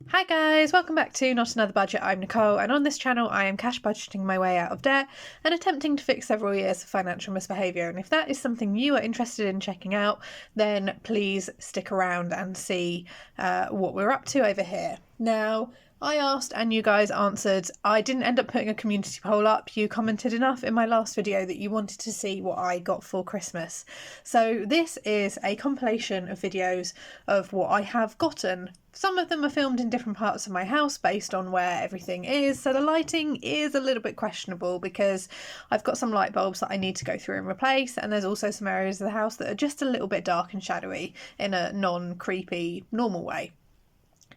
Hi guys, welcome back to Not Another Budget. I'm Nicole, and on this channel I am cash budgeting my way out of debt and attempting to fix several years of financial misbehaviour. And if that is something you are interested in checking out, then please stick around and see what we're up to over here. Now, I asked and you guys answered. I didn't end up putting a community poll up. You commented enough in my last video that you wanted to see what I got for Christmas. So this is a compilation of videos of what I have gotten. Some of them are filmed in different parts of my house based on where everything is, so the lighting is a little bit questionable because I've got some light bulbs that I need to go through and replace, and there's also some areas of the house that are just a little bit dark and shadowy in a non-creepy, normal way.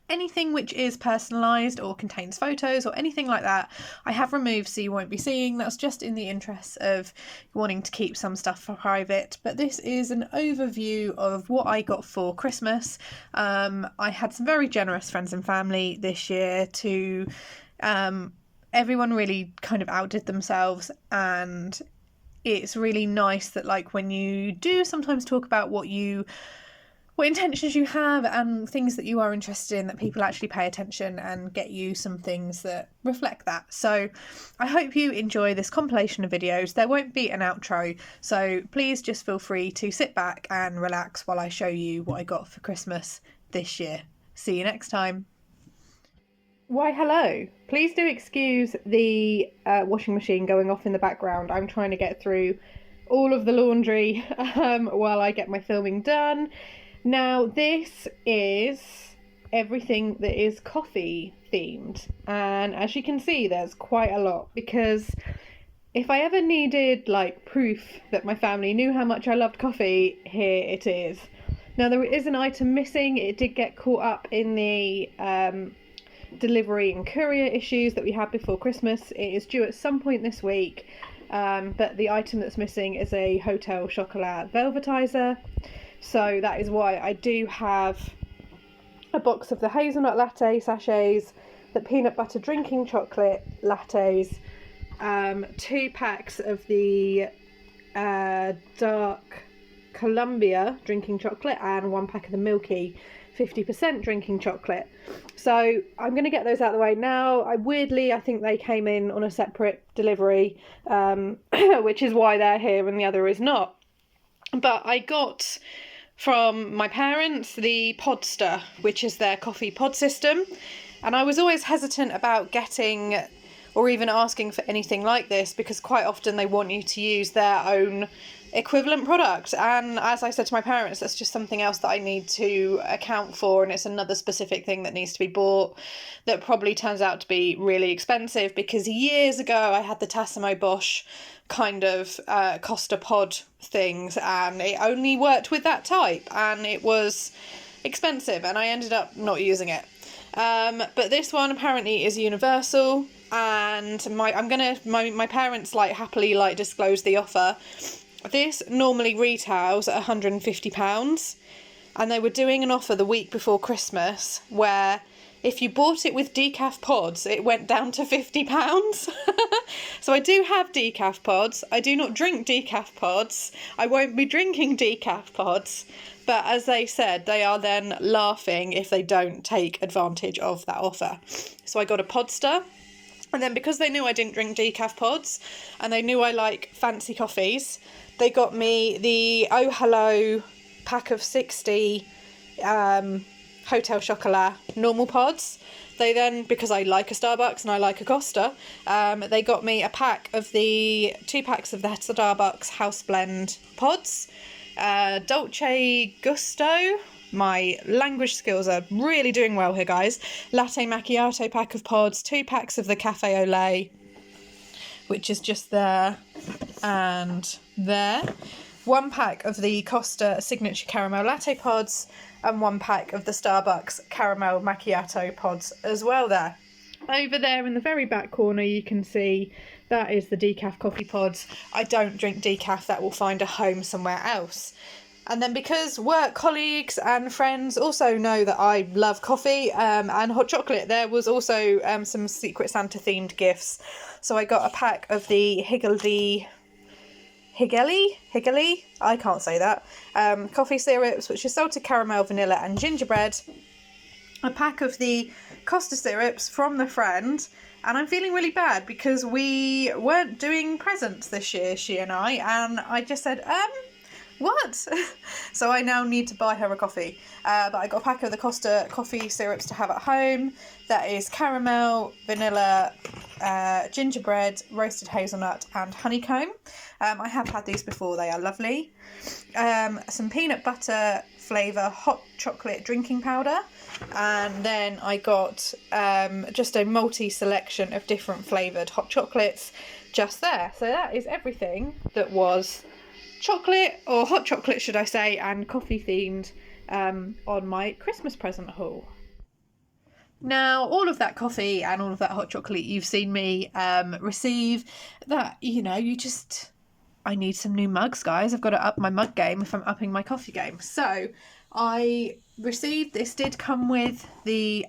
Anything which is personalised or contains photos or anything like that, I have removed so you won't be seeing. That's just in the interest of wanting to keep some stuff for private. But this is an overview of what I got for Christmas. I had some very generous friends and family this year to... everyone really kind of outdid themselves, and it's really nice that, like, when you do sometimes talk about what intentions you have and things that you are interested in, that people actually pay attention and get you some things that reflect that. So I hope you enjoy this compilation of videos. There won't be an outro, so please just feel free to sit back and relax while I show you what I got for Christmas this year. See you next time. Why, hello. Please do excuse the washing machine going off in the background. I'm trying to get through all of the laundry while I get my filming done. Now, this is everything that is coffee themed, and as you can see, there's quite a lot, because if I ever needed, like, proof that my family knew how much I loved coffee, here it is. Now, there is an item missing. It did get caught up in the delivery and courier issues that we had before Christmas. It is due at some point this week, but the item that's missing is a Hotel Chocolat Velvetizer. So that is why I do have a box of the hazelnut latte sachets, the peanut butter drinking chocolate lattes, 2 packs of the dark Columbia drinking chocolate, and 1 pack of the milky 50% drinking chocolate. So I'm going to get those out of the way now. I think they came in on a separate delivery, which is why they're here and the other is not. But I got from my parents the Podster, which is their coffee pod system, and I was always hesitant about getting or even asking for anything like this, because quite often they want you to use their own equivalent product, and as I said to my parents, that's just something else that I need to account for, and it's another specific thing that needs to be bought that probably turns out to be really expensive, because years ago I had the Tassimo Bosch kind of Costa pod things, and it only worked with that type, and it was expensive, and I ended up not using it. But this one apparently is universal, and my parents happily disclose the offer. This normally retails at £150, and they were doing an offer the week before Christmas where if you bought it with decaf pods, it went down to £50. So I do have decaf pods. I do not drink decaf pods. I won't be drinking decaf pods. But as they said, they are then laughing if they don't take advantage of that offer. So I got a Podster. And then because they knew I didn't drink decaf pods and they knew I like fancy coffees, they got me the Oh Hello pack of 60 Hotel Chocolat normal pods. They then, because I like a Starbucks and I like a Costa, they got me a pack of the 2 packs of the Starbucks House Blend pods. Dolce Gusto. My language skills are really doing well here, guys. Latte Macchiato pack of pods, 2 packs of the Cafe au Lait, which is just there and there. 1 pack of the Costa Signature Caramel Latte pods, and 1 pack of the Starbucks Caramel Macchiato pods as well there. Over there in the very back corner you can see that is the decaf coffee pods. I don't drink decaf, that will find a home somewhere else. And then because work colleagues and friends also know that I love coffee and hot chocolate, there was also some Secret Santa themed gifts. So I got a pack of the Higgledy, I can't say that, coffee syrups, which is salted caramel, vanilla and gingerbread. A pack of the Costa syrups from the friend, and I'm feeling really bad because we weren't doing presents this year, she and I just said, what? So I now need to buy her a coffee. But I got a pack of the Costa coffee syrups to have at home. That is caramel, vanilla, gingerbread, roasted hazelnut and honeycomb. I have had these before, they are lovely. Some peanut butter flavour hot chocolate drinking powder. And then I got just a multi-selection of different flavoured hot chocolates just there. So that is everything that was chocolate, or hot chocolate should I say, and coffee themed on my Christmas present haul. Now, all of that coffee and all of that hot chocolate you've seen me receive, that, you know, I need some new mugs, guys. I've got to up my mug game if I'm upping my coffee game. So I received, this did come with the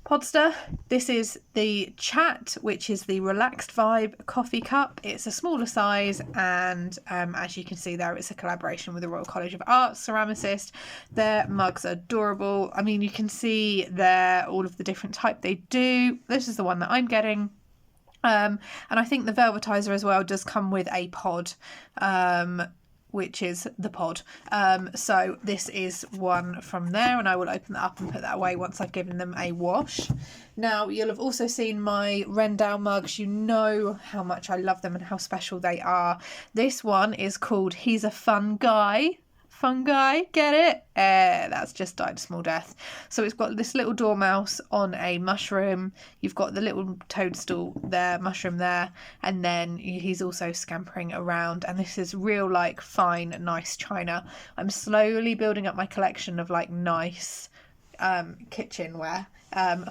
Podster. This is the Chat, which is the Relaxed Vibe coffee cup. It's a smaller size, and as you can see there, it's a collaboration with the Royal College of Art ceramicist. Their mugs are adorable. I mean, you can see there all of the different type they do. This is the one that I'm getting. And I think the Velvetizer as well does come with a pod, which is the pod. So this is one from there, and I will open that up and put that away once I've given them a wash. Now, you'll have also seen my Rendell mugs. You know how much I love them and how special they are. This one is called He's a Fun Guy. Fun guy, get it? That's just died a small death. So it's got this little dormouse on a mushroom. You've got the little toadstool there, mushroom there, and then he's also scampering around. And this is real, like, fine, nice china. I'm slowly building up my collection of, like, nice kitchenware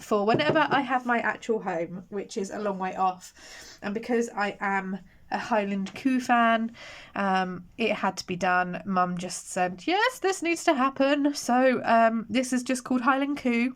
for whenever I have my actual home, which is a long way off. And because I am a Highland Coo fan, it had to be done. Mum just said, yes, this needs to happen. So this is just called Highland Coo.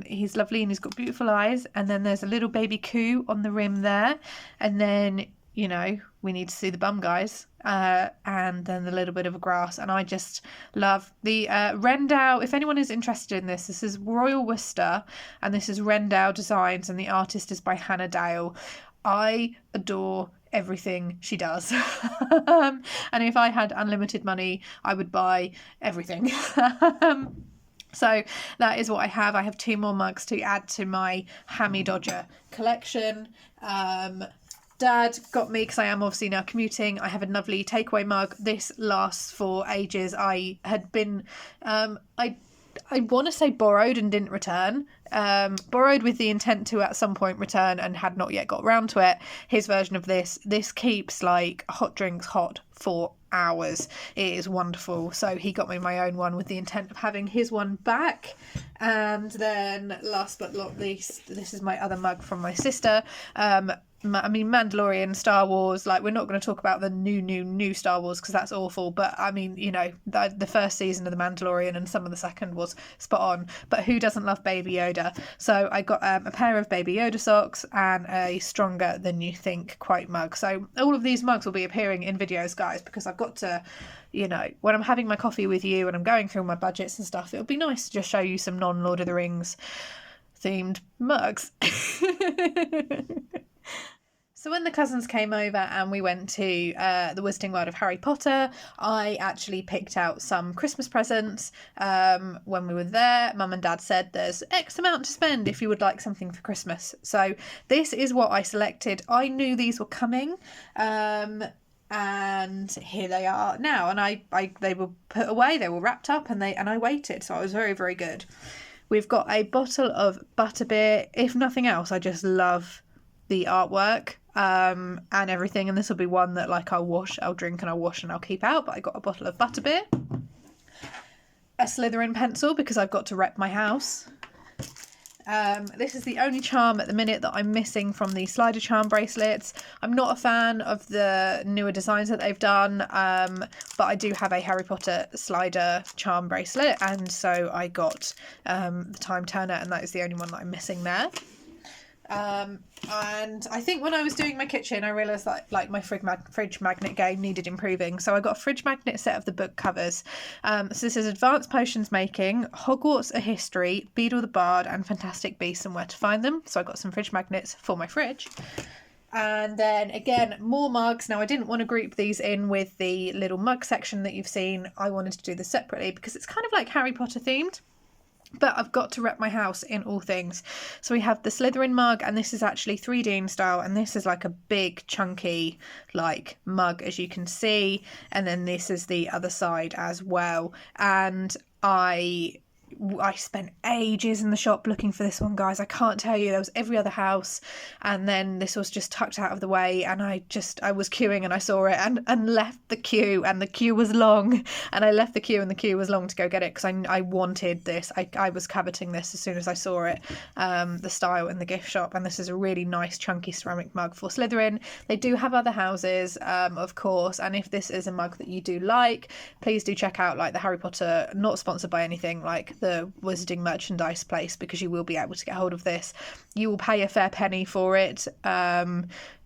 He's lovely and he's got beautiful eyes, and then there's a little baby coo on the rim there, and then, you know, we need to see the bum guys, and then the little bit of a grass. And I just love the Rendell. If anyone is interested in this, this is Royal Worcester, and this is Rendell Designs, and the artist is by Hannah Dale. I adore everything she does. And if I had unlimited money, I would buy everything. So that is what I have. I have 2 more mugs to add to my Hammy Dodger collection. Dad got me, because I am obviously now commuting, I have a lovely takeaway mug. This lasts for ages. I had been I want to say borrowed and didn't return. Borrowed with the intent to at some point return and had not yet got around to it. His version of this keeps like hot drinks hot for hours. It is wonderful. So he got me my own one with the intent of having his one back. And then last but not least, this is my other mug from my sister. I mean, Mandalorian, Star Wars, like, we're not going to talk about the new Star Wars because that's awful, but I mean, you know, the first season of The Mandalorian and some of the second was spot on, but who doesn't love Baby Yoda? So I got a pair of Baby Yoda socks and a Stronger Than You Think quote mug. So all of these mugs will be appearing in videos, guys, because I've got to, you know, when I'm having my coffee with you and I'm going through my budgets and stuff, it'll be nice to just show you some non-Lord of the Rings themed mugs. So when the cousins came over and we went to the Wizarding World of Harry Potter, I actually picked out some Christmas presents. When we were there, Mum and Dad said there's X amount to spend if you would like something for Christmas. So this is what I selected. I knew these were coming. And here they are now. And they were put away, they were wrapped up, and I waited. So I was very, very good. We've got a bottle of butterbeer. If nothing else, I just love the artwork and everything, and this will be one that, like, I'll drink and I'll wash and I'll keep out. But I got a bottle of butterbeer, a Slytherin pencil because I've got to rep my house. This is the only charm at the minute that I'm missing from the slider charm bracelets. I'm not a fan of the newer designs that they've done, but I do have a Harry Potter slider charm bracelet, and so I got the Time Turner, and that is the only one that I'm missing there. And I think when I was doing my kitchen, I realised that like my fridge magnet game needed improving. So I got a fridge magnet set of the book covers. So this is Advanced Potions Making, Hogwarts A History, Beedle the Bard, and Fantastic Beasts and Where to Find Them. So I got some fridge magnets for my fridge. And then again, more mugs. Now I didn't want to group these in with the little mug section that you've seen. I wanted to do this separately because it's kind of like Harry Potter themed. But I've got to rep my house in all things. So we have the Slytherin mug, and this is actually 3D in style, and this is like a big chunky like mug, as you can see, and then this is the other side as well. And I spent ages in the shop looking for this one, guys. I can't tell you, there was every other house, and then this was just tucked out of the way, and I was queuing and I saw it and left the queue, and the queue was long, and I left the queue and the queue was long to go get it because I wanted this. I was coveting this as soon as I saw it, the style in the gift shop. And this is a really nice chunky ceramic mug for Slytherin. They do have other houses, of course, and if this is a mug that you do like, please do check out like the Harry Potter, not sponsored by anything, like the Wizarding merchandise place, because you will be able to get hold of this. You will pay a fair penny for it,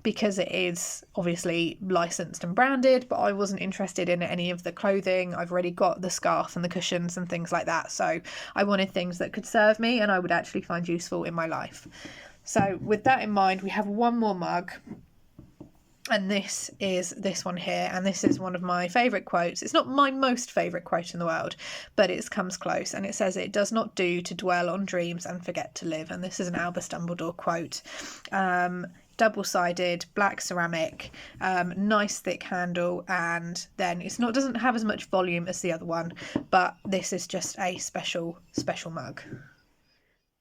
because it is obviously licensed and branded, but I wasn't interested in any of the clothing. I've already got the scarf and the cushions and things like that, so I wanted things that could serve me and I would actually find useful in my life. So with that in mind, we have one more mug, and this is this one here, and this is one of my favourite quotes. It's not my most favourite quote in the world, but it comes close, and it says, "It does not do to dwell on dreams and forget to live." And this is an Albus Dumbledore quote. Double-sided, black ceramic, nice thick handle, and then doesn't have as much volume as the other one, but this is just a special mug.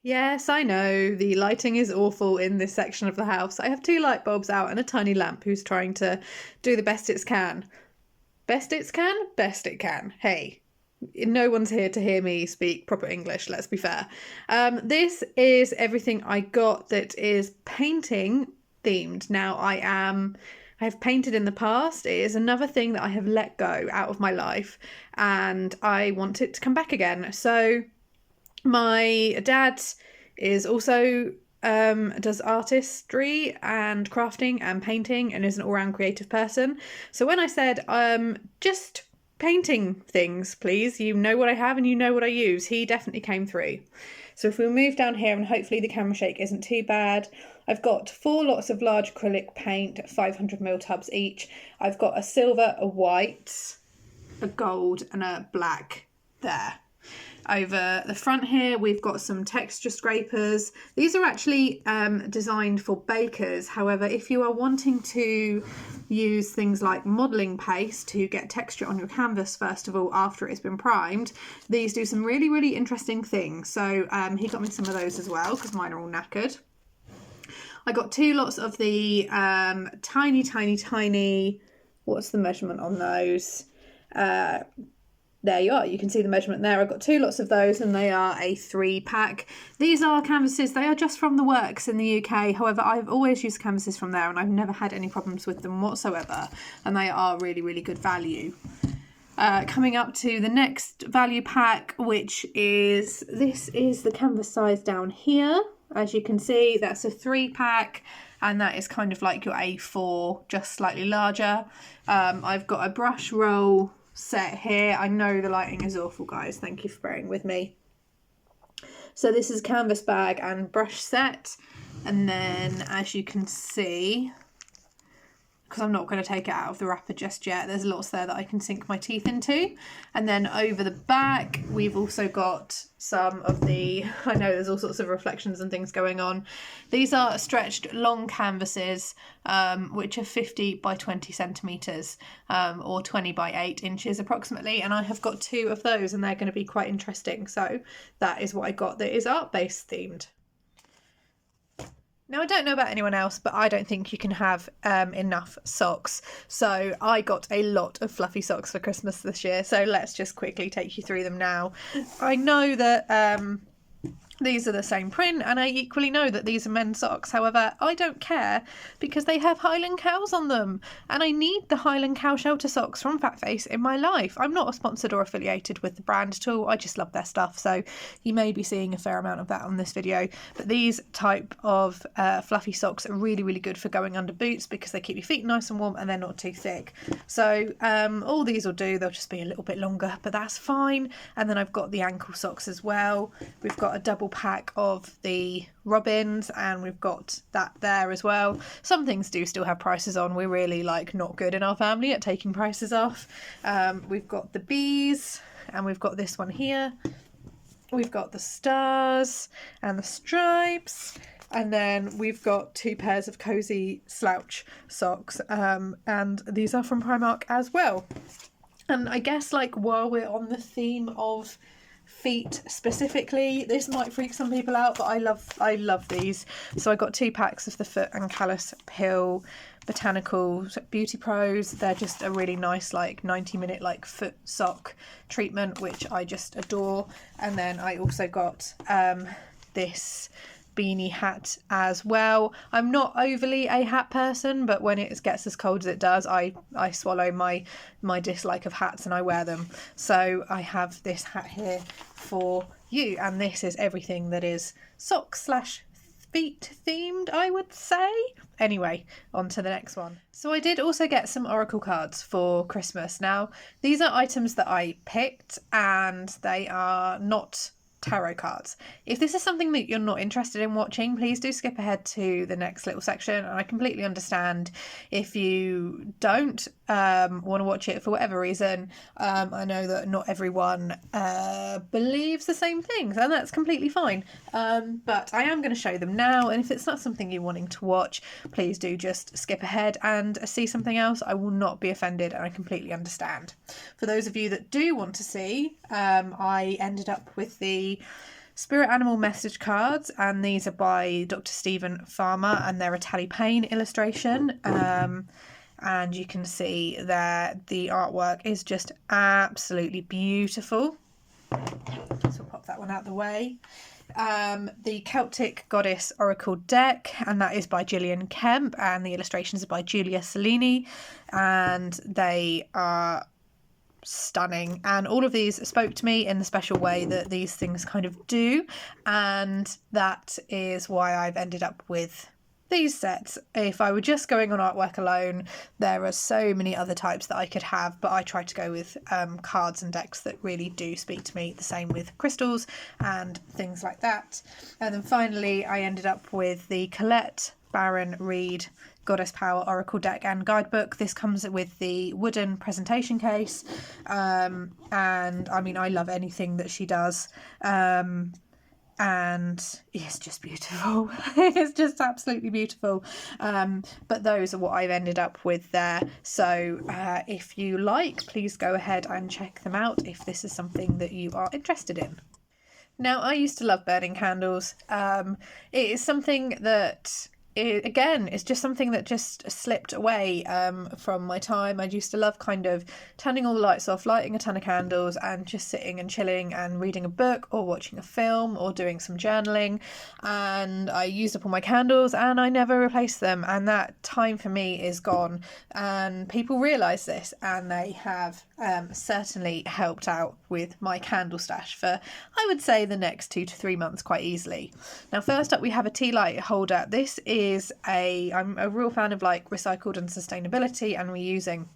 Yes, I know, the lighting is awful in this section of the house. I have 2 light bulbs out and a tiny lamp who's trying to do the best it can. Best it can? Best it can. Hey, no one's here to hear me speak proper English, let's be fair. This is everything I got that is painting themed. Now I have painted in the past. It is another thing that I have let go out of my life, and I want it to come back again. So my dad is also does artistry and crafting and painting and is an all-round creative person. So when I said just painting things, please, you know what I have and you know what I use, he definitely came through. So if we move down here, and hopefully the camera shake isn't too bad, I've got 4 lots of large acrylic paint, 500ml tubs each. I've got a silver, a white, a gold and a black there. Over the front here, we've got some texture scrapers. These are actually designed for bakers. However, if you are wanting to use things like modelling paste to get texture on your canvas, first of all, after it's been primed, these do some really, really interesting things. So he got me some of those as well, because mine are all knackered. I got 2 lots of the tiny, what's the measurement on those? There you are, you can see the measurement there. I've got 2 lots of those, and they are a 3-pack. These are canvases, they are just from The Works in the UK. However, I've always used canvases from there and I've never had any problems with them whatsoever, and they are really, really good value. Coming up to the next value pack, which is, this is the canvas size down here. As you can see, that's a 3-pack, and that is kind of like your A4, just slightly larger. I've got a brush roll set here. I know the lighting is awful, guys, thank you for bearing with me. So this is canvas bag and brush set, and then as you can see, because I'm not going to take it out of the wrapper just yet, there's lots there that I can sink my teeth into. And then over the back we've also got some of the, I know there's all sorts of reflections and things going on. These are stretched long canvases, which are 50 by 20 centimetres, or 20 by 8 inches approximately, and I have got 2 of those, and they're going to be quite interesting. So that is what I got that is art-based themed. Now, I don't know about anyone else, but I don't think you can have enough socks. So I got a lot of fluffy socks for Christmas this year. So let's just quickly take you through them now. I know that These are the same print, and I equally know that these are men's socks. However, I don't care because they have Highland cows on them, and I need the Highland cow shelter socks from Fatface in my life. I'm not sponsored or affiliated with the brand at all. I just love their stuff, so you may be seeing a fair amount of that on this video. But these type of fluffy socks are really, really good for going under boots because they keep your feet nice and warm and they're not too thick. So all these will do. They'll just be a little bit longer, but that's fine. And then I've got the ankle socks as well. We've got a double pack of the Robins, and we've got that there as well. Some things do still have prices on. We're really like not good in our family at taking prices off. We've got the bees, and we've got this one here. We've got the stars and the stripes, and then we've got 2 pairs of cozy slouch socks, and these are from Primark as well. And I guess like while we're on the theme of feet specifically, this might freak some people out, but I love these. So I got 2 packs of the Foot and Callus Pill Botanical Beauty Pros. They're just a really nice like 90-minute like foot sock treatment, which I just adore. And then I also got this beanie hat as well. I'm not overly a hat person, but when it gets as cold as it does, I swallow my dislike of hats and I wear them. So I have this hat here for you, and this is everything that is sock / feet themed, I would say. Anyway, on to the next one. So I did also get some Oracle cards for Christmas. Now, these are items that I picked, and they are not tarot cards. If this is something that you're not interested in watching, please do skip ahead to the next little section, and I completely understand if you don't want to watch it for whatever reason. I know that not everyone believes the same things, and that's completely fine, but I am going to show them now, and if it's not something you're wanting to watch, please do just skip ahead and see something else. I will not be offended, and I completely understand. For those of you that do want to see, I ended up with the Spirit Animal message cards, and these are by Dr. Stephen Farmer, and they're a Tally Payne illustration. And you can see there the artwork is just absolutely beautiful. So we'll pop that one out of the way. The Celtic Goddess Oracle deck, and that is by Gillian Kemp, and the illustrations are by Julia Cellini, and they are stunning, and all of these spoke to me in the special way that these things kind of do, and that is why I've ended up with these sets. If I were just going on artwork alone, there are so many other types that I could have, but I try to go with cards and decks that really do speak to me. The same with crystals and things like that. And then finally I ended up with the Colette Baron Reid Goddess Power Oracle deck and guidebook. This comes with the wooden presentation case, and I mean, I love anything that she does, and it's just beautiful. It's just absolutely beautiful. But those are what I've ended up with there. So if you like, please go ahead and check them out if this is something that you are interested in. Now, I used to love burning candles. It is something that it's just something that just slipped away from my time. I used to love kind of turning all the lights off, lighting a ton of candles, and just sitting and chilling and reading a book or watching a film or doing some journaling. And I used up all my candles and I never replaced them, and that time for me is gone. And people realise this, and they have certainly helped out with my candle stash for, I would say, the next 2 to 3 months quite easily. Now, first up we have a tea light holder. This is I'm a real fan of like recycled and sustainability and reusing.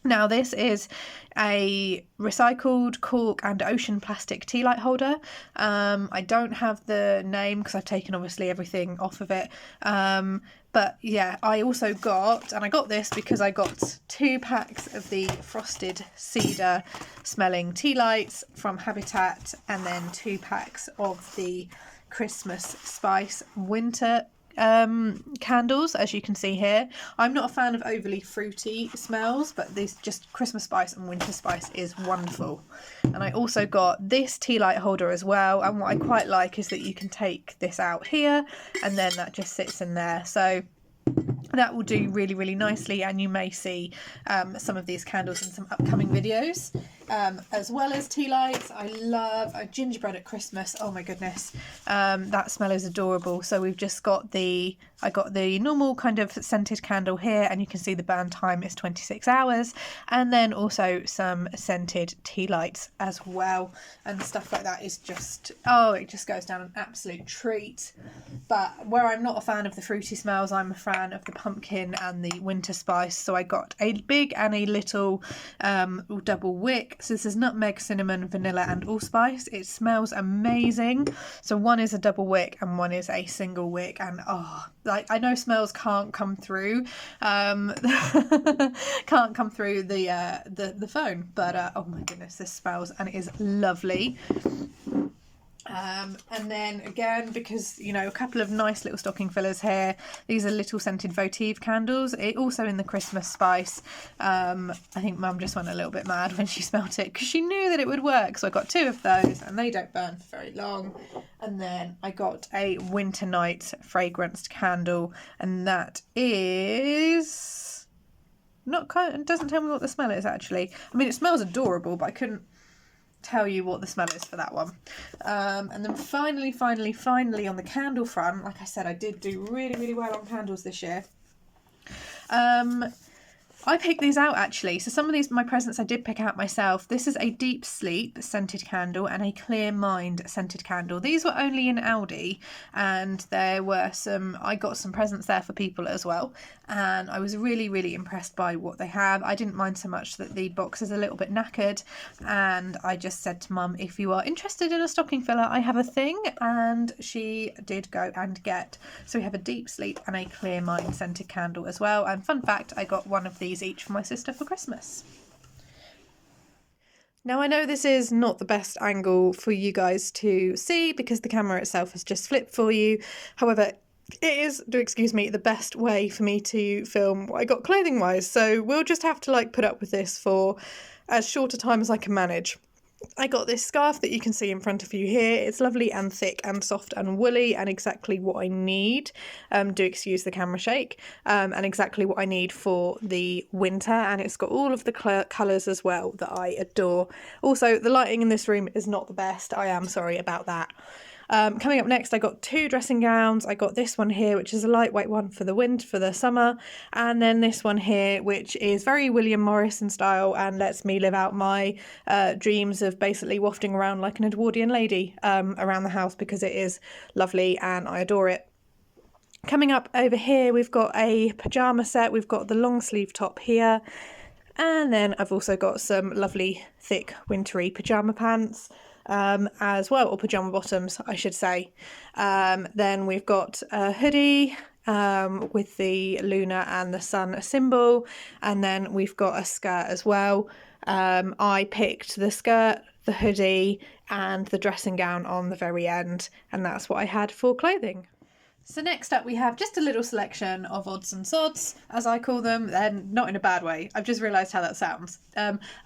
Now, this is a recycled cork and ocean plastic tea light holder. I don't have the name because I've taken obviously everything off of it. But yeah, I also got, and I got this because I got 2 packs of the frosted cedar smelling tea lights from Habitat, and then 2 packs of the Christmas spice winter candles, as you can see here. I'm not a fan of overly fruity smells, but this just Christmas spice and winter spice is wonderful. And I also got this tea light holder as well, and what I quite like is that you can take this out here and then that just sits in there. So that will do really, really nicely, and you may see some of these candles in some upcoming videos, as well as tea lights. I love a gingerbread at Christmas. Oh my goodness, that smell is adorable. So we've just got I got the normal kind of scented candle here, and you can see the burn time is 26 hours, and then also some scented tea lights as well, and stuff like that is just, oh, it just goes down an absolute treat. But where I'm not a fan of the fruity smells, I'm a fan of the pumpkin and the winter spice. So I got a big and a little double wick. So this is nutmeg, cinnamon, vanilla and allspice. It smells amazing. So one is a double wick and one is a single wick, and like, I know smells can't come through can't come through the phone, but oh my goodness, this smells and it is lovely. And then again, because, you know, a couple of nice little stocking fillers here. These are little scented votive candles, also in the Christmas spice. I think Mum just went a little bit mad when she smelt it, because she knew that it would work. So I got 2 of those, and they don't burn for very long. And then I got a Winter Night fragranced candle, and that is it doesn't tell me what the smell is actually. I mean, it smells adorable, but I couldn't tell you what the smell is for that one. And then finally on the candle front, like I said, I did do really well on candles this year. I picked these out actually. So some of these, my presents, I did pick out myself. This is a Deep Sleep scented candle and a Clear Mind scented candle. These were only in Aldi, and there were I got some presents there for people as well. And I was really impressed by what they have. I didn't mind so much that the box is a little bit knackered, and I just said to Mum, if you are interested in a stocking filler, I have a thing, and she did go and get. So we have a Deep Sleep and a Clear Mind scented candle as well. And fun fact, I got one of these each for my sister for Christmas. Now, I know this is not the best angle for you guys to see because the camera itself has just flipped for you. However, it is, excuse me, the best way for me to film what I got clothing wise. So we'll just have to put up with this for as short a time as I can manage. I got this scarf that you can see in front of you here. It's lovely and thick and soft and woolly, and exactly what I need. Do excuse the camera shake. And exactly what I need for the winter, and it's got all of the colours as well that I adore. Also, the lighting in this room is not the best. I am sorry about that. Coming up next, I got 2 dressing gowns. I got this one here, which is a lightweight one for the summer, and then this one here, which is very William Morris in style and lets me live out my dreams of basically wafting around like an Edwardian lady around the house, because it is lovely and I adore it. Coming up over here, we've got a pyjama set. We've got the long sleeve top here, and then I've also got some lovely thick wintry pyjama pants as well, or pyjama bottoms I should say. Then we've got a hoodie with the lunar and the sun symbol, and then we've got a skirt as well. I picked the skirt, the hoodie and the dressing gown on the very end, and that's what I had for clothing. So next up we have just a little selection of odds and sods, as I call them, then not in a bad way. I've just realised how that sounds.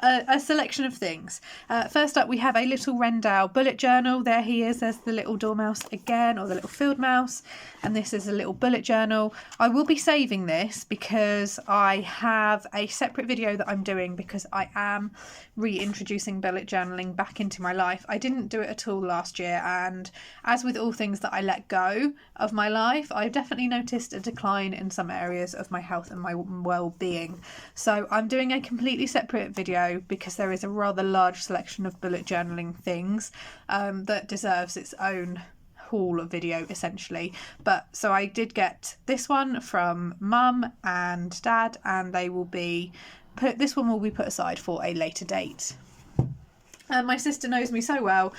A selection of things. First up we have a little Rendell bullet journal. There he is, there's the little dormouse again, or the little field mouse. And this is a little bullet journal. I will be saving this because I have a separate video that I'm doing, because I am reintroducing bullet journaling back into my life. I didn't do it at all last year, and as with all things that I let go of my life, I've definitely noticed a decline in some areas of my health and my well-being. So I'm doing a completely separate video because there is a rather large selection of bullet journaling things that deserves its own haul of video essentially. But so I did get this one from Mum and Dad, and they will be this one will be put aside for a later date. My sister knows me so well.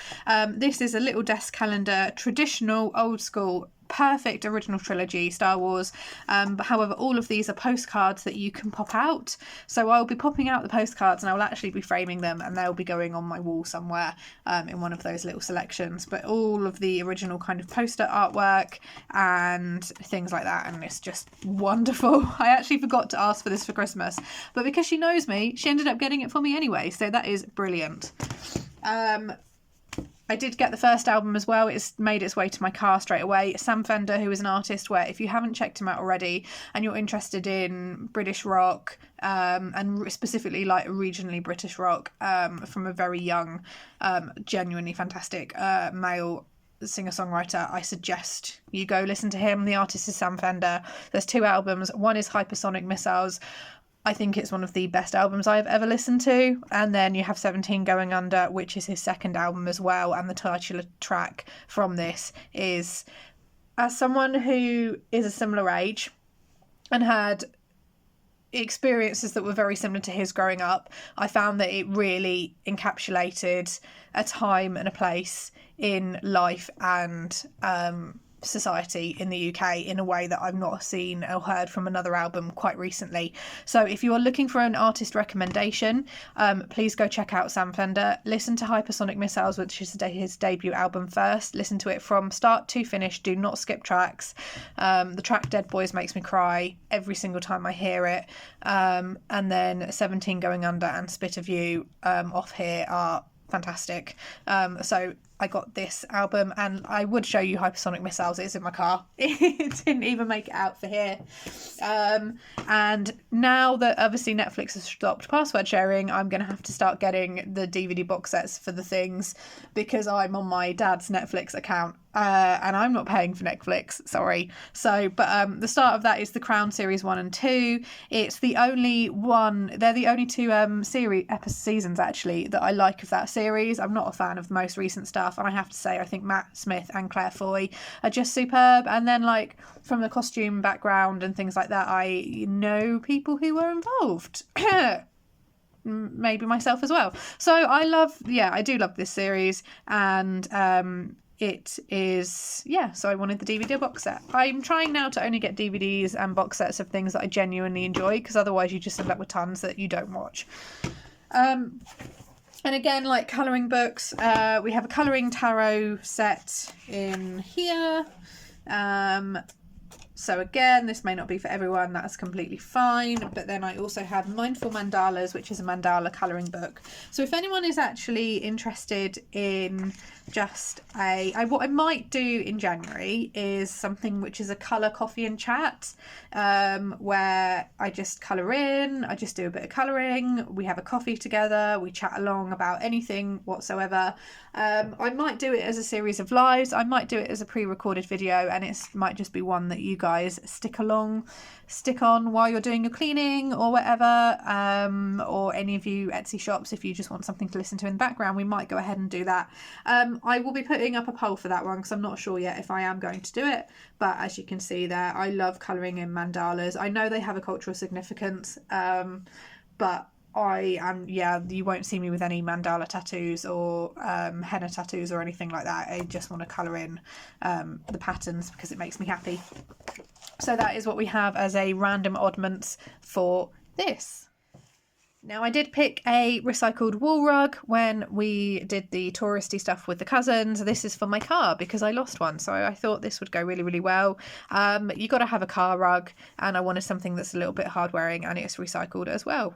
This is a little desk calendar, traditional, old school, perfect original trilogy Star Wars, but however all of these are postcards that you can pop out. So I'll be popping out the postcards, and I will actually be framing them, and they'll be going on my wall somewhere in one of those little selections. But all of the original kind of poster artwork and things like that, and it's just wonderful. I actually forgot to ask for this for Christmas, but because she knows me, she ended up getting it for me anyway, so that is brilliant. I did get the first album as well. It's made its way to my car straight away. Sam Fender, who is an artist where if you haven't checked him out already and you're interested in British rock, and specifically like regionally British rock, from a very young, genuinely fantastic male singer-songwriter, I suggest you go listen to him. The artist is Sam Fender. There's 2 albums. One is Hypersonic Missiles. I think it's one of the best albums I've ever listened to. And then you have 17 Going Under, which is his second album as well. And the title track from this is, as someone who is a similar age and had experiences that were very similar to his growing up, I found that it really encapsulated a time and a place in life and society in the UK in a way that I've not seen or heard from another album quite recently. So if you are looking for an artist recommendation, please go check out Sam Fender. Listen to Hypersonic Missiles, which is his debut album, first. Listen to it from start to finish. Do not skip tracks. The track Dead Boys makes me cry every single time I hear it. And then 17 Going Under and Spit of You off here are fantastic. So I got this album, and I would show you Hypersonic Missiles. It's in my car. It didn't even make it out for here. And now that obviously Netflix has stopped password sharing, I'm going to have to start getting the DVD box sets for the things, because I'm on my dad's Netflix account. And I'm not paying for Netflix, sorry. So, but the start of that is The Crown Series 1 and 2. It's the only one, they're the only 2 seasons actually that I like of that series. I'm not a fan of the most recent stuff, and I have to say I think Matt Smith and Claire Foy are just superb. And then like from the costume background and things like that, I know people who were involved. Maybe myself as well. So I do love this series, and it is, so I wanted the DVD box set. I'm trying now to only get DVDs and box sets of things that I genuinely enjoy, because otherwise you just end up with tons that you don't watch. And again, like colouring books, we have a colouring tarot set in here. So again, this may not be for everyone, that's completely fine. But then I also have Mindful Mandalas, which is a mandala colouring book. So if anyone is actually interested in just what I might do in January is something which is a colour coffee and chat, where I just colour in, I just do a bit of colouring, we have a coffee together, we chat along about anything whatsoever. I might do it as a series of lives, I might do it as a pre-recorded video, and it might just be one that you guys stick on while you're doing your cleaning or whatever, or any of you Etsy shops, if you just want something to listen to in the background, we might go ahead and do that. I will be putting up a poll for that one, because I'm not sure yet if I am going to do it, but as you can see there, I love colouring in mandalas. I know they have a cultural significance, but you won't see me with any mandala tattoos or henna tattoos or anything like that. I just want to colour in the patterns because it makes me happy. So that is what we have as a random oddments for this. Now, I did pick a recycled wool rug when we did the touristy stuff with the cousins. This is for my car because I lost one, so I thought this would go really, really well. You got to have a car rug, and I wanted something that's a little bit hard wearing and it's recycled as well.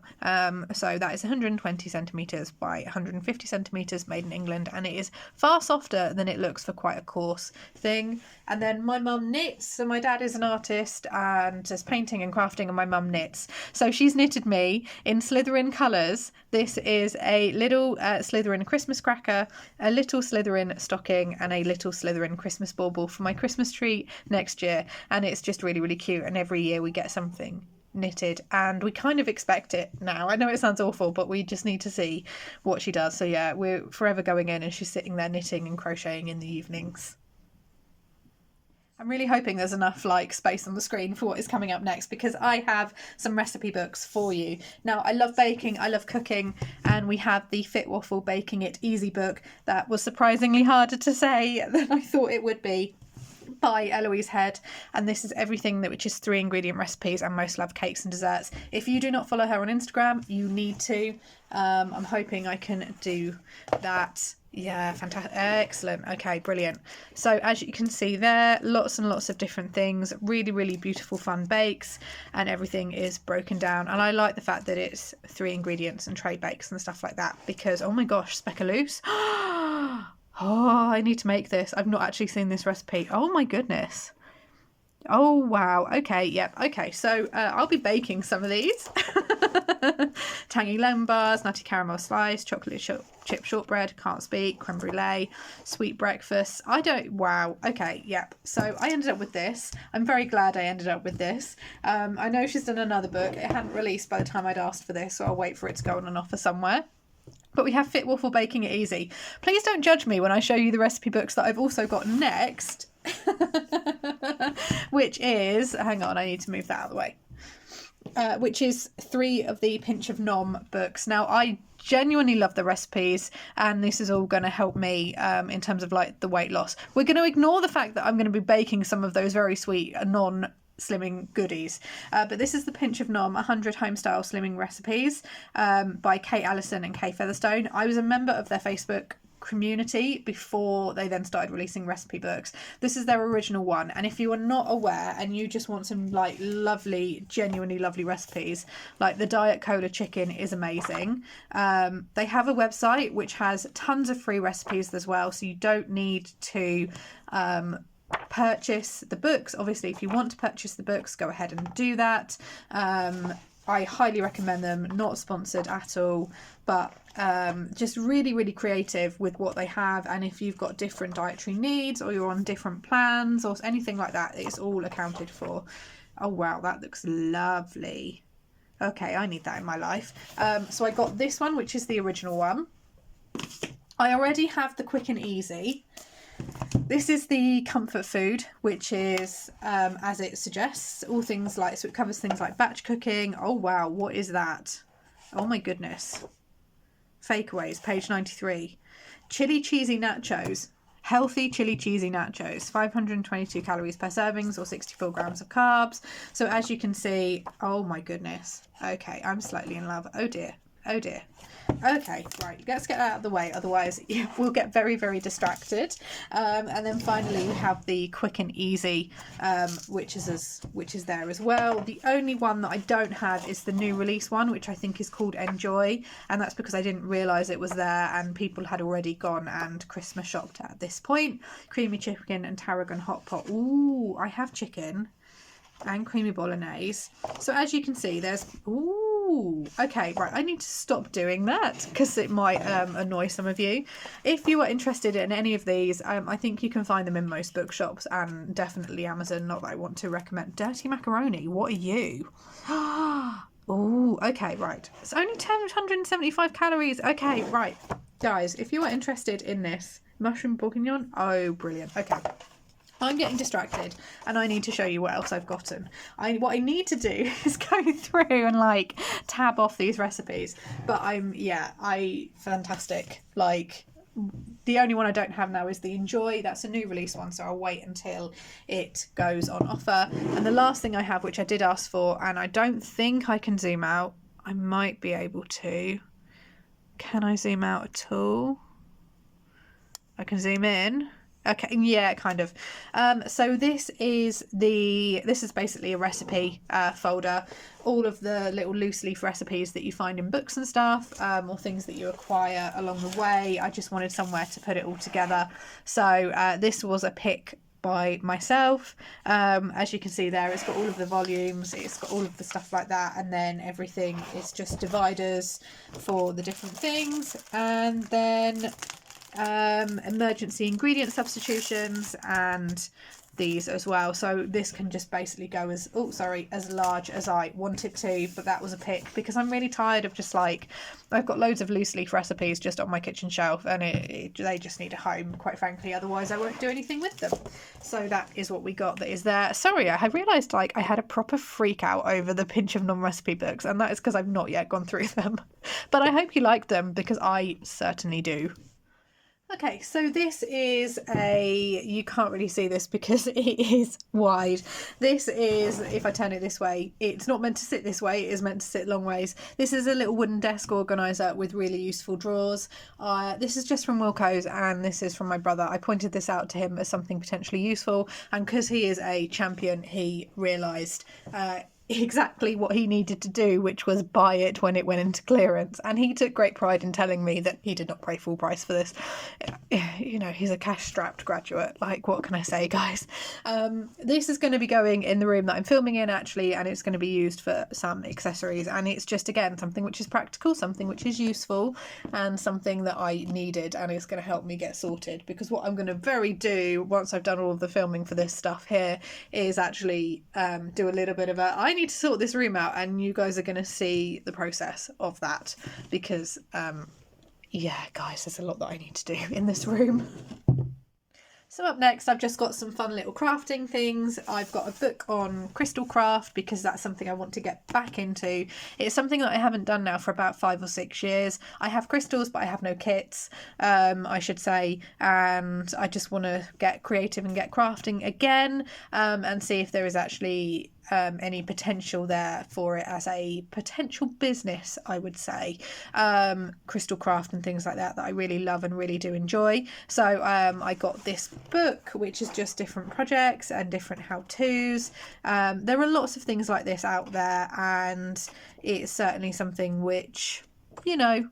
So that is 120 centimetres by 150 centimetres, made in England, and it is far softer than it looks for quite a coarse thing. And then my mum knits, so my dad is an artist and does painting and crafting, and my mum knits. So she's knitted me in Slytherin colours. This is a little Slytherin Christmas cracker, a little Slytherin stocking, and a little Slytherin Christmas bauble for my Christmas tree next year. And it's just really, really cute. And every year we get something knitted, and we kind of expect it now. I know it sounds awful, but we just need to see what she does. So yeah, we're forever going in, and she's sitting there knitting and crocheting in the evenings. I'm really hoping there's enough space on the screen for what is coming up next, because I have some recipe books for you. Now, I love baking, I love cooking, and we have the Fit Waffle Baking It Easy book that was surprisingly harder to say than I thought it would be, by Eloise Head. And this is everything which is 3 ingredient recipes, and most love cakes and desserts. If you do not follow her on Instagram, you need to. I'm hoping I can do that. Yeah, fantastic. Excellent. Okay, brilliant. So as you can see there, lots and lots of different things, really, really beautiful, fun bakes, and everything is broken down. And I like the fact that it's 3 ingredients and tray bakes and stuff like that, because, oh my gosh, Speckaloos. Oh, I need to make this. I've not actually seen this recipe. Oh my goodness. Oh wow. Okay, yep. Okay, so I'll be baking some of these. Tangy lemon bars, nutty caramel slice, chocolate chip shortbread, can't speak, creme brulee, sweet breakfast. Wow. Okay, yep. So I ended up with this. I'm very glad I ended up with this. I know she's done another book. It hadn't released by the time I'd asked for this, so I'll wait for it to go on an offer somewhere. But we have Fit Waffle Baking It Easy. Please don't judge me when I show you the recipe books that I've also got next. Which is, hang on, I need to move that out of the way. Which is 3 of the Pinch of Nom books. Now, I genuinely love the recipes, and this is all going to help me in terms of like the weight loss. We're going to ignore the fact that I'm going to be baking some of those very sweet non-slimming goodies, but this is the Pinch of Nom 100 Homestyle Slimming Recipes by Kate Allison and Kay Featherstone. I was a member of their Facebook community before they then started releasing recipe books. This is their original one, and if you are not aware and you just want some like lovely, genuinely lovely recipes, like the Diet Cola chicken is amazing. They have a website which has tons of free recipes as well, so you don't need to purchase the books. Obviously, if you want to purchase the books, go ahead and do that. I highly recommend them. Not sponsored at all, but just really, really creative with what they have. And if you've got different dietary needs or you're on different plans or anything like that, it's all accounted for. Oh, wow, that looks lovely. Okay, I need that in my life. So I got this one, which is the original one. I already have the Quick and Easy. This is the comfort food, which is, as it suggests, all things like, so it covers things like batch cooking. Oh, wow. What is that? Oh, my goodness. Fakeaways, page 93. Chili cheesy nachos. Healthy chili cheesy nachos. 522 calories per servings or 64 grams of carbs. So as you can see, oh, my goodness. Okay, I'm slightly in love. Oh, dear. Oh, dear. Okay, right, let's get that out of the way, otherwise we'll get very, very distracted. And then finally we have the Quick and Easy, which is there as well. The only one that I don't have is the new release one, which I think is called Enjoy, and that's because I didn't realise it was there and people had already gone and Christmas shopped at this point. Creamy chicken and tarragon hot pot. Ooh, I have chicken and creamy bolognese. So as you can see, there's okay, right, I need to stop doing that because it might annoy some of you. If you are interested in any of these, I think you can find them in most bookshops and definitely Amazon. Not that I want to recommend dirty macaroni. What are you? Oh, okay, right, it's only 175 calories. Okay, right, guys, if you are interested in this mushroom bourguignon, oh brilliant. Okay, I'm getting distracted and I need to show you what else I've gotten. What I need to do is go through and like tab off these recipes. But fantastic. Like the only one I don't have now is the Enjoy. That's a new release one, so I'll wait until it goes on offer. And the last thing I have, which I did ask for, and I don't think I can zoom out. I might be able to. Can I zoom out at all? I can zoom in. Okay, yeah, kind of. So this is basically a recipe folder. All of the little loose leaf recipes that you find in books and stuff, or things that you acquire along the way. I just wanted somewhere to put it all together. So this was a pick by myself. As you can see there, it's got all of the volumes, it's got all of the stuff like that, and then everything is just dividers for the different things, and then emergency ingredient substitutions and these as well. So this can just basically go as large as I wanted to, but that was a pick because I'm really tired of just like, I've got loads of loose leaf recipes just on my kitchen shelf and they just need a home, quite frankly, otherwise I won't do anything with them. So that is what we got that is there. Sorry, I realised like I had a proper freak out over the Pinch of Nom recipe books, and that is because I've not yet gone through them, but I hope you like them because I certainly do. Okay, so this is you can't really see this because it is wide. This is, if I turn it this way, it's not meant to sit this way, it is meant to sit long ways. This is a little wooden desk organiser with really useful drawers. This is just from Wilko's and this is from my brother. I pointed this out to him as something potentially useful, and because he is a champion, he realised exactly what he needed to do, which was buy it when it went into clearance. And he took great pride in telling me that he did not pay full price for this. You know, he's a cash-strapped graduate. Like, what can I say, guys? This is going to be going in the room that I'm filming in, actually, and it's going to be used for some accessories. And it's just, again, something which is practical, something which is useful, and something that I needed, and it's going to help me get sorted. Because what I'm going to do once I've done all of the filming for this stuff here is actually do a little bit of I need to sort this room out, and you guys are going to see the process of that, because yeah, guys, there's a lot that I need to do in this room. So up next, I've just got some fun little crafting things. I've got a book on crystal craft because that's something I want to get back into. It's something that I haven't done now for about 5 or 6 years. I have crystals, but I have no kits, I should say. And I just want to get creative and get crafting again, and see if there is actually any potential there for it as a potential business, I would say. Crystal craft and things like that I really love and really do enjoy. So I got this book, which is just different projects and different how-tos. There are lots of things like this out there, and it's certainly something which, you know,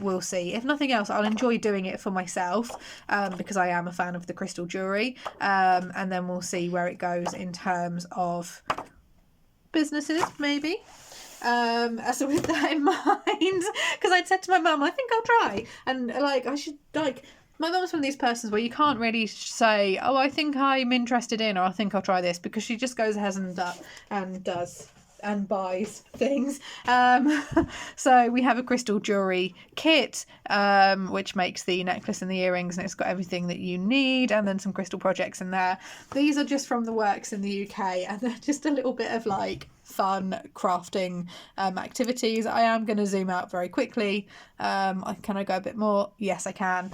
we'll see. If nothing else, I'll enjoy doing it for myself, because I am a fan of the crystal jewellery, and then we'll see where it goes in terms of businesses, maybe. So with that in mind, because I'd said to my mum, I think I'll try, and like I should, like, my mum's one of these persons where you can't really say, oh, I think I'm interested in, or I think I'll try this, because she just goes ahead and does and buys things. So we have a crystal jewelry kit, which makes the necklace and the earrings, and it's got everything that you need, and then some crystal projects in there. These are just from the works in the UK, and they're just a little bit of like fun crafting activities. I am going to zoom out very quickly. Can I go a bit more? Yes, I can.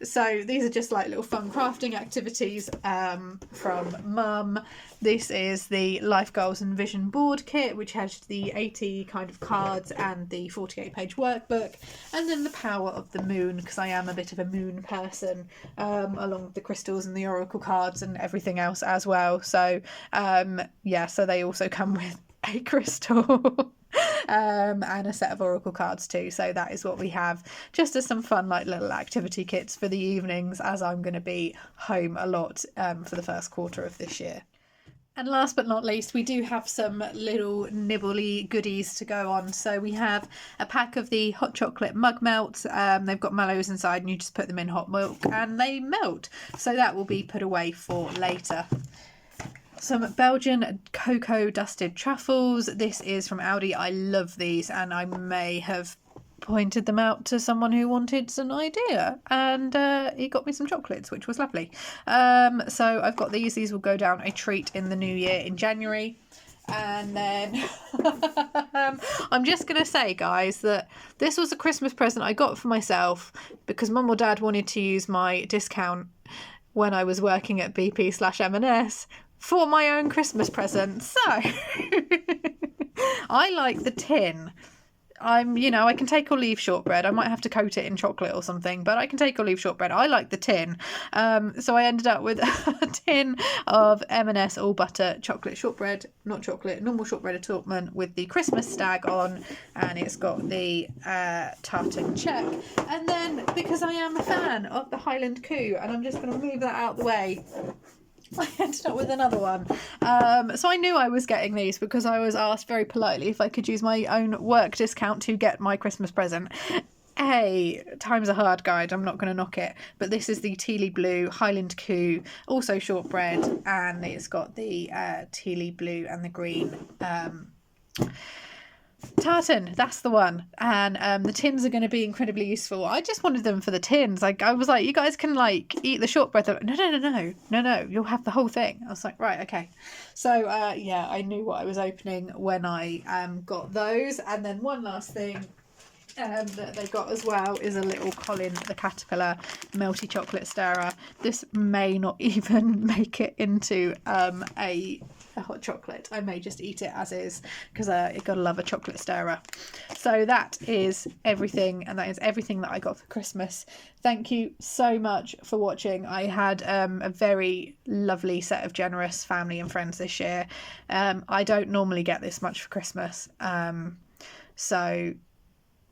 So these are just like little fun crafting activities from Mum. This is the Life Goals and Vision board kit, which has the 80 kind of cards and the 48-page workbook, and then the Power of the Moon, because I am a bit of a moon person, along with the crystals and the oracle cards and everything else as well. So yeah, so they also come with a crystal and a set of oracle cards too. So that is what we have, just as some fun like little activity kits for the evenings, as I'm going to be home a lot for the first quarter of this year. And last but not least, we do have some little nibbly goodies to go on. So we have a pack of the hot chocolate mug melts. They've got mallows inside, and you just put them in hot milk and they melt. So that will be put away for later. Some Belgian cocoa dusted truffles. This is from Aldi. I love these, and I may have pointed them out to someone who wanted an idea, and he got me some chocolates, which was lovely. So I've got these. These will go down a treat in the new year in January. And then I'm just going to say, guys, that this was a Christmas present I got for myself because Mum or Dad wanted to use my discount when I was working at BP/M&S for my own Christmas present. So I like the tin. I can take or leave shortbread. I might have to coat it in chocolate or something, but I can take or leave shortbread. I like the tin. So I ended up with a tin of M&S all butter chocolate shortbread, not chocolate, normal shortbread assortment with the Christmas stag on, and it's got the tartan check. And then, because I am a fan of the Highland Coup, and I'm just going to move that out the way, I ended up with another one. So I knew I was getting these because I was asked very politely if I could use my own work discount to get my Christmas present. Hey, times are hard, guide. I'm not going to knock it. But this is the Tealy Blue Highland Coup, also shortbread, and it's got the Tealy Blue and the green tartan. That's the one. And the tins are going to be incredibly useful. I just wanted them for the tins. Like, I was like, you guys can like eat the shortbread. Like, no, you'll have the whole thing. I was like, right, okay. So yeah, I knew what I was opening when I got those. And then one last thing that they got as well is a little Colin the Caterpillar melty chocolate stirrer. This may not even make it into a a hot chocolate. I may just eat it as is because I gotta love a chocolate stirrer. So that is everything, and that is everything that I got for Christmas. Thank you so much for watching. I had a very lovely set of generous family and friends this year. I don't normally get this much for Christmas, so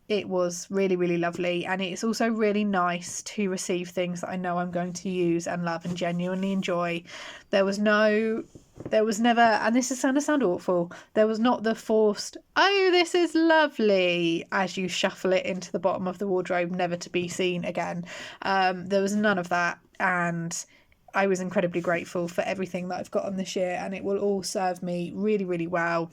it was really, really lovely, and it's also really nice to receive things that I know I'm going to use and love and genuinely enjoy. There was never, and this is going to sound awful, there was not the forced, oh, this is lovely, as you shuffle it into the bottom of the wardrobe, never to be seen again. There was none of that, and I was incredibly grateful for everything that I've gotten this year, and it will all serve me really, really well.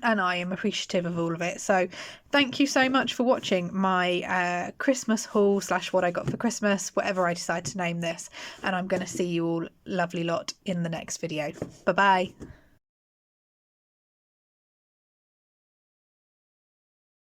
And I am appreciative of all of it. So thank you so much for watching my Christmas haul / what I got for Christmas, whatever I decide to name this. And I'm going to see you all lovely lot in the next video. Bye bye.